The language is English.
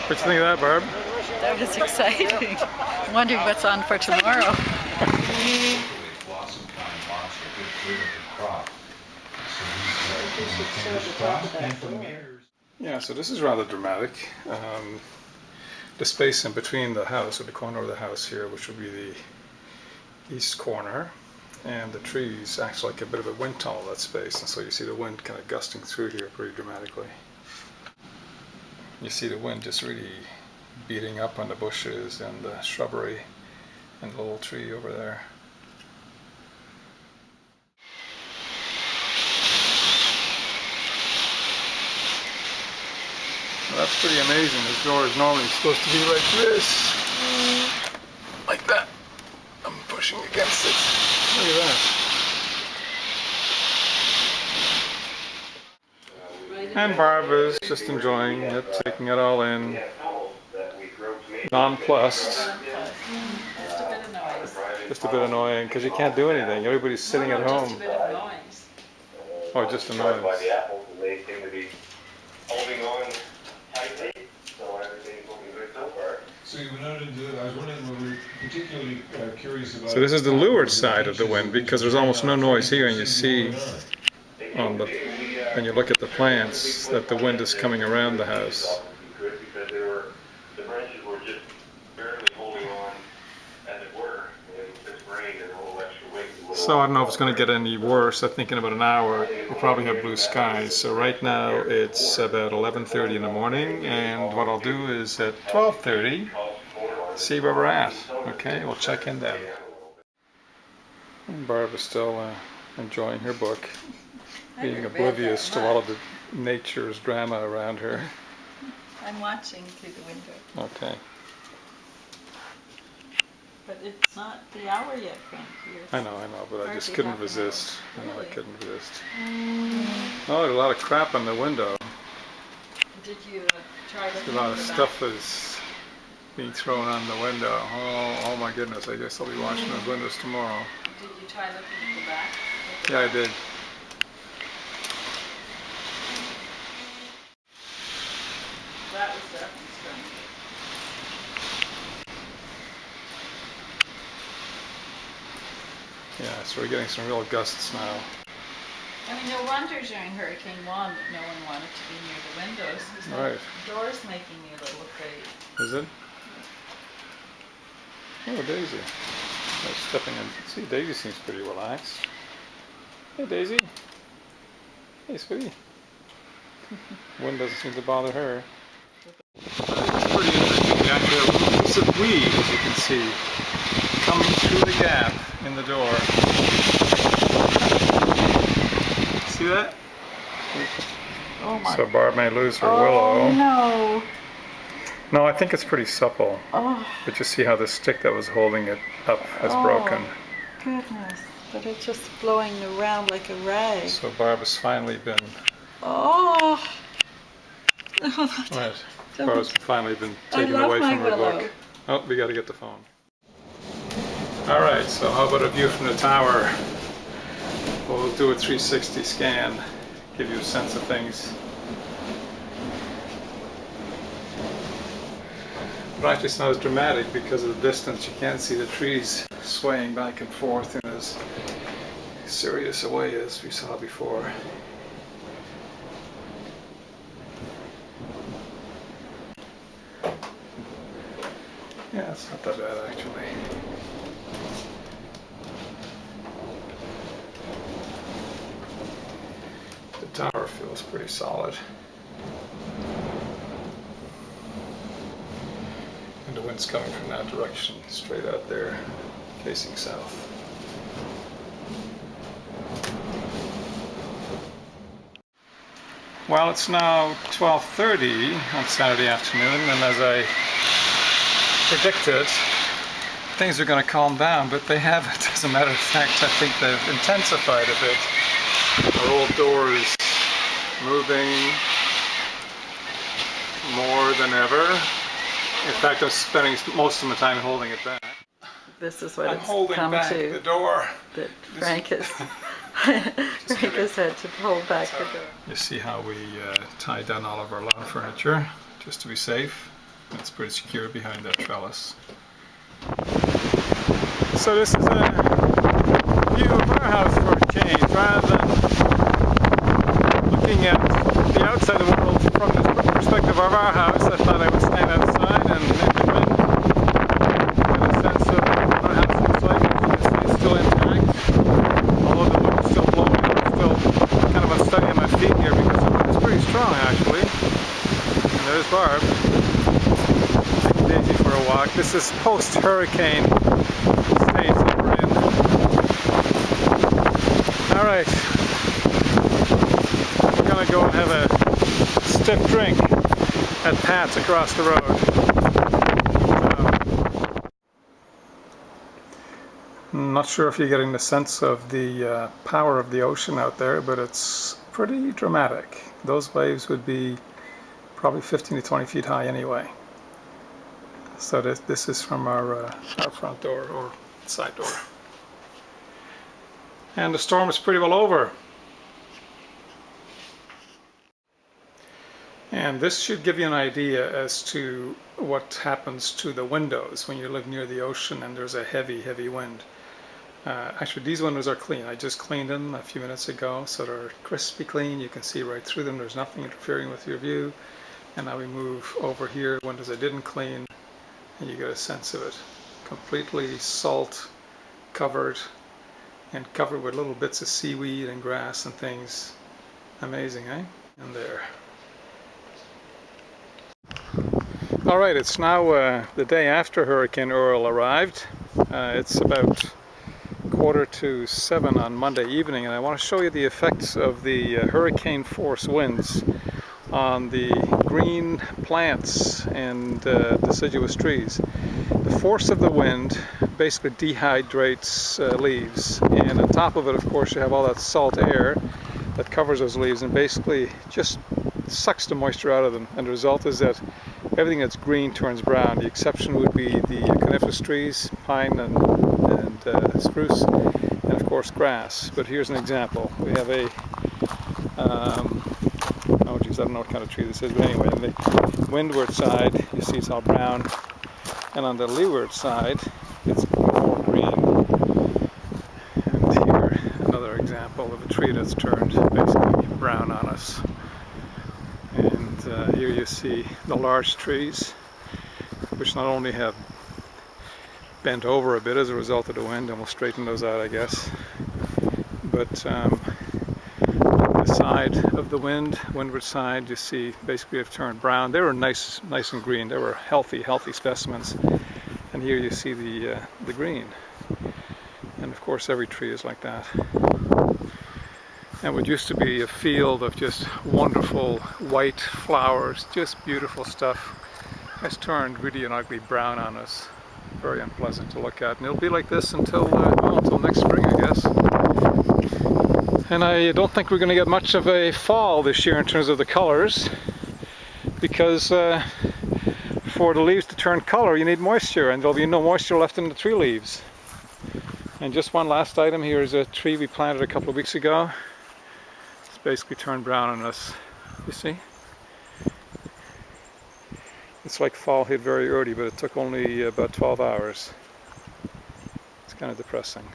What you think of that, Barb? That was exciting. I'm wondering what's on for tomorrow. Yeah, so this is rather dramatic. The space in between the house, or the corner of the house here, which would be the east corner, and the trees acts like a bit of a wind tunnel, that space, and so you see the wind kind of gusting through here pretty dramatically. You see the wind just really beating up on the bushes and the shrubbery and the little tree over there. Well, that's pretty amazing. This door is normally supposed to be like this. Like that. I'm pushing against it. Look at that. And Barbara's just enjoying it, taking it all in. Nonplussed. Just a bit annoying because you can't do anything. Everybody's sitting at home. Just a bit of noise. Oh, just a noise. So you went out into it. I was wondering, what we're particularly curious about. So this is the leeward side of the wind because there's almost no noise here, and you see on the, when you look at the plants, that the wind is coming around the house. So I don't know if it's going to get any worse. I think in about an hour we'll probably have blue skies. So right now it's about 11:30 in the morning, and what I'll do is at 12:30 see where we're at. Okay, we'll check in then. And Barbara's still enjoying her book, being oblivious to all of the nature's drama around her. I'm watching through the window. Okay. But it's not the hour yet, Frank. I know, but I just couldn't resist. I couldn't resist. Oh, there's a lot of crap on the window. Did you try to? A lot of stuff is being thrown on the window. Oh my goodness! I guess I'll be washing those windows tomorrow. Did you try looking at the back? Yeah, I did. That was definitely strange. Yeah, so we're getting some real gusts now. I mean, no wonder during Hurricane 1 that no one wanted to be near the windows. Right. The door's making me a little afraid. Is it? Oh, Daisy. I'm stepping in. See, Daisy seems pretty relaxed. Hey, Daisy. Hey, sweetie. Wind doesn't seem to bother her. It's pretty interesting. The actual roots of weed, as you can see, coming through the gap in the door. See that? Oh my. So Barb may lose her willow. Oh no. No, I think it's pretty supple. Oh. But you see how the stick that was holding it up has broken. Goodness. But it's just blowing around like a rag. So Barb has finally been... Oh. Right. Barb's finally been taken away from her book. Oh, we got to get the phone. All right, so how about a view from the tower? We'll do a 360 scan, give you a sense of things. But actually it's not as dramatic because of the distance. You can't see the trees swaying back and forth in as serious a way as we saw before. Yeah, it's not that bad actually. The tower feels pretty solid. And the wind's coming from that direction, straight out there, facing south. Well, it's now 12:30 on Saturday afternoon, and as I predicted, things are going to calm down, but they haven't. As a matter of fact, I think they've intensified a bit. Our old door is moving more than ever. In fact, I'm spending most of my time holding it back. This is what I'm it's holding come back to. the door. That Frank has had to hold back the door. You see how we tied down all of our lawn furniture, just to be safe. That's pretty secure behind that trellis. So this is a view of our house for a change, rather than looking at the outside world from the perspective of our house. I thought I would stand outside and in the wind get a sense of what our house looks like. It's still intact, although the wind's still blowing. I'm still kind of unsteady on my feet here because the wind is pretty strong actually. And there's Barb. Taking Daisy for a walk. This is post-hurricane stage that we're in. Alright. We're going to go and have a stiff drink at Pat's across the road. I'm not sure if you're getting the sense of the power of the ocean out there, but it's pretty dramatic. Those waves would be probably 15 to 20 feet high anyway. So this is from our front door or side door. And the storm is pretty well over. And this should give you an idea as to what happens to the windows when you live near the ocean and there's a heavy, heavy wind. Actually, these windows are clean. I just cleaned them a few minutes ago, so they're crispy clean. You can see right through them. There's nothing interfering with your view. And now we move over here, windows I didn't clean, and you get a sense of it. Completely salt covered, and covered with little bits of seaweed and grass and things. Amazing, eh? And there. Alright, it's now the day after Hurricane Earl arrived. It's about 6:45 on Monday evening, and I want to show you the effects of the hurricane force winds on the green plants and deciduous trees. The force of the wind basically dehydrates leaves, and on top of it, of course, you have all that salt air that covers those leaves and basically just sucks the moisture out of them, and the result is that everything that's green turns brown. The exception would be the coniferous trees, pine and spruce, and of course grass. But here's an example. We have a oh geez, I don't know what kind of tree this is, but anyway, on the windward side you see it's all brown, and on the leeward side it's more green. And here another example of a tree that's turned basically brown on us. And here you see the large trees, which not only have bent over a bit as a result of the wind, and we'll straighten those out, I guess, but on the side of the windward side, you see basically have turned brown. They were nice and green. They were healthy specimens, and here you see the green. And of course, every tree is like that. And what used to be a field of just wonderful white flowers, just beautiful stuff, has turned really an ugly brown on us. Very unpleasant to look at. And it'll be like this until next spring, I guess. And I don't think we're going to get much of a fall this year in terms of the colors, because for the leaves to turn color, you need moisture, and there'll be no moisture left in the tree leaves. And just one last item, here is a tree we planted a couple of weeks ago. It's basically turned brown on us, you see? It's like fall hit very early, but it took only about 12 hours. It's kind of depressing.